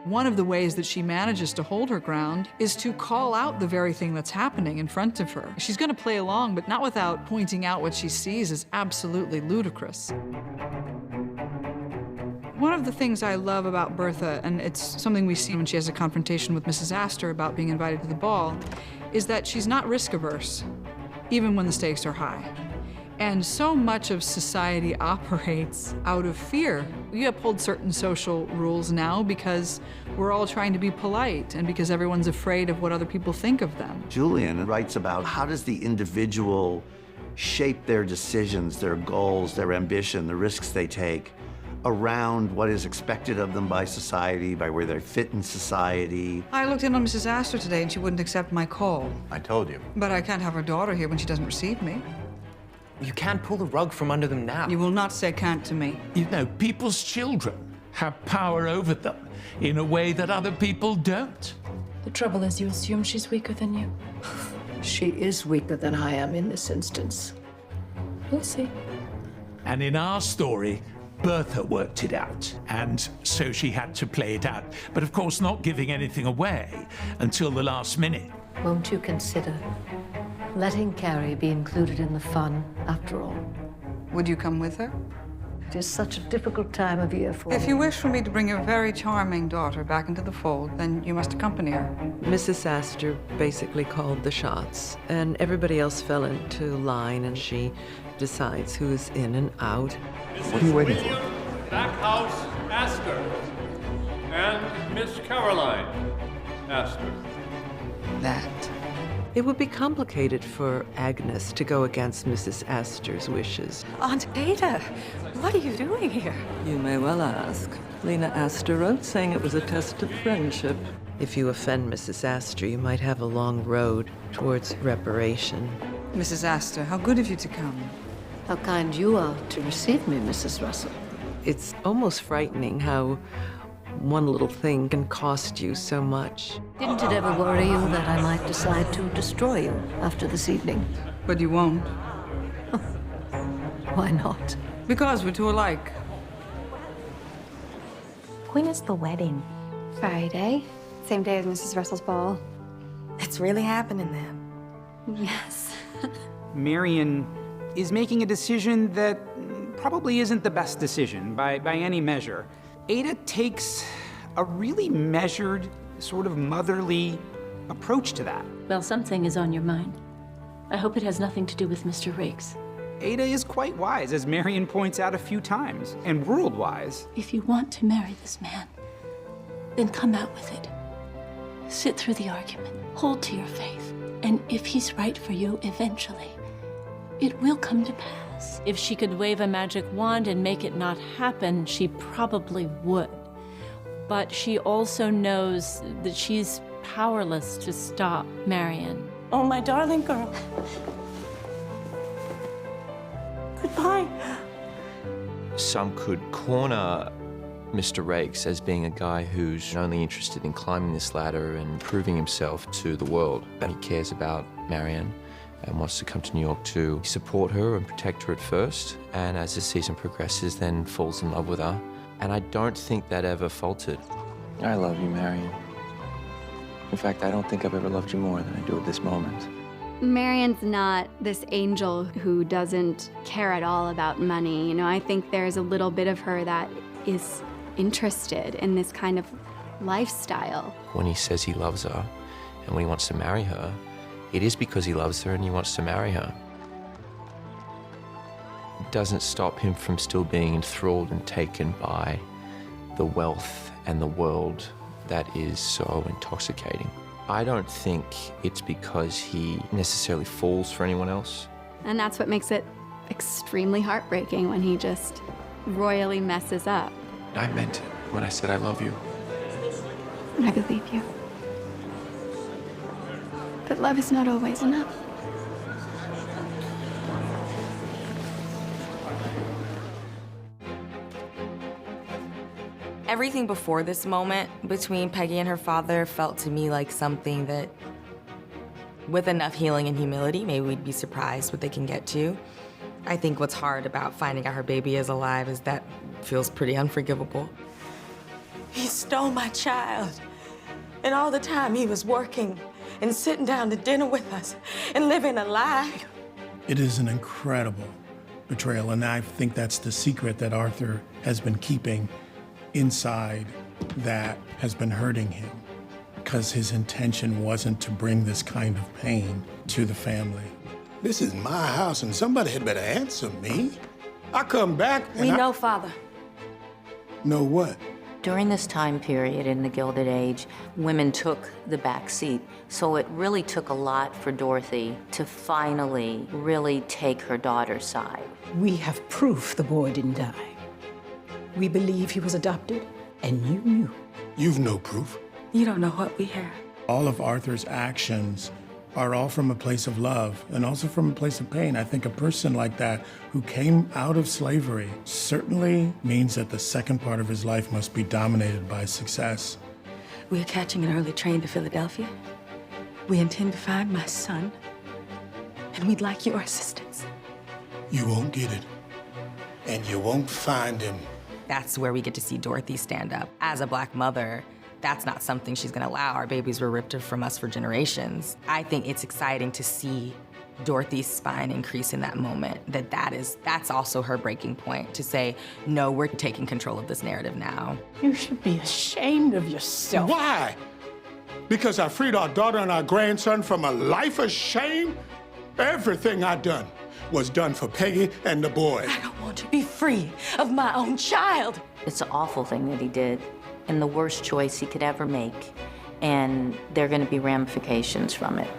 One of the ways that she manages to hold her ground is to call out the very thing that's happening in front of her. She's going to play along, but not without pointing out what she sees as absolutely ludicrous. One of the things I love about Bertha, and it's something we see when she has a confrontation with Mrs. Astor about being invited to the ball, is that she's not risk-averse, even when the stakes are high. And so much of society operates out of fear. We uphold certain social rules now because we're all trying to be polite and because everyone's afraid of what other people think of them. Julian writes about how does the individual shape their decisions, their goals, their ambition, the risks they take around what is expected of them by society, by where they fit in society. I looked in on Mrs. Astor today and she wouldn't accept my call. I told you. But I can't have her daughter here when she doesn't receive me. You can't pull the rug from under them now. You will not say can't to me. You know, people's children have power over them in a way that other people don't. The trouble is you assume she's weaker than you. She is weaker than I am in this instance. We'll see. And in our story, Bertha worked it out, and so she had to play it out. But of course, not giving anything away until the last minute. Won't you consider letting Carrie be included in the fun, after all? Would you come with her? It is such a difficult time of year for me. If you wish for me to bring your very charming daughter back into the fold, then you must accompany her. Mrs. Astor basically called the shots, and everybody else fell into line, and she decides who's in and out. What are you waiting for? Backhouse Astor and Miss Caroline Astor. That. It would be complicated for Agnes to go against Mrs. Astor's wishes. Aunt Ada, what are you doing here? You may well ask. Lena Astor wrote saying it was a test of friendship. If you offend Mrs. Astor, you might have a long road towards reparation. Mrs. Astor, how good of you to come. How kind you are to receive me, Mrs. Russell. It's almost frightening how one little thing can cost you so much. Didn't it ever worry you that I might decide to destroy you after this evening? But you won't. Why not? Because we're too alike. When is the wedding? Friday. Same day as Mrs. Russell's ball. It's really happening then. Yes. Marian is making a decision that probably isn't the best decision by any measure. Ada takes a really measured, sort of motherly approach to that. Well, something is on your mind. I hope it has nothing to do with Mr. Riggs. Ada is quite wise, as Marian points out a few times, and world-wise. If you want to marry this man, then come out with it. Sit through the argument, hold to your faith, and if he's right for you eventually, it will come to pass. If she could wave a magic wand and make it not happen, she probably would. But she also knows that she's powerless to stop Marian. Oh, my darling girl. Goodbye. Some could corner Mr. Rakes as being a guy who's only interested in climbing this ladder and proving himself to the world. And he cares about Marian and wants to come to New York to support her and protect her at first. And as the season progresses, then falls in love with her. And I don't think that ever faltered. I love you, Marian. In fact, I don't think I've ever loved you more than I do at this moment. Marian's not this angel who doesn't care at all about money. You know, I think there's a little bit of her that is interested in this kind of lifestyle. When he says he loves her and when he wants to marry her, it is because he loves her and he wants to marry her. It doesn't stop him from still being enthralled and taken by the wealth and the world that is so intoxicating. I don't think it's because he necessarily falls for anyone else. And that's what makes it extremely heartbreaking when he just royally messes up. I meant it when I said I love you. I believe you. But love is not always enough. Everything before this moment between Peggy and her father felt to me like something that, with enough healing and humility, maybe we'd be surprised what they can get to. I think what's hard about finding out her baby is alive is that feels pretty unforgivable. He stole my child. And all the time he was working and sitting down to dinner with us and living a lie. It is an incredible betrayal, and I think that's the secret that Arthur has been keeping inside that has been hurting him, because his intention wasn't to bring this kind of pain to the family. This is my house, and somebody had better answer me. I come back and We know, Father. Know what? During this time period in the Gilded Age, women took the back seat. So it really took a lot for Dorothy to finally really take her daughter's side. We have proof the boy didn't die. We believe he was adopted, and you knew. You've no proof. You don't know what we have. All of Arthur's actions are all from a place of love and also from a place of pain. I think a person like that who came out of slavery certainly means that the second part of his life must be dominated by success. We are catching an early train to Philadelphia. We intend to find my son, and we'd like your assistance. You won't get it, and you won't find him. That's where we get to see Dorothy stand up. As a Black mother, that's not something she's gonna allow. Our babies were ripped from us for generations. I think it's exciting to see Dorothy's spine increase in that moment, that's also her breaking point, to say, no, we're taking control of this narrative now. You should be ashamed of yourself. Why? Because I freed our daughter and our grandson from a life of shame? Everything I done was done for Peggy and the boy. I don't want to be free of my own child. It's an awful thing that he did, and the worst choice he could ever make. And there are going to be ramifications from it.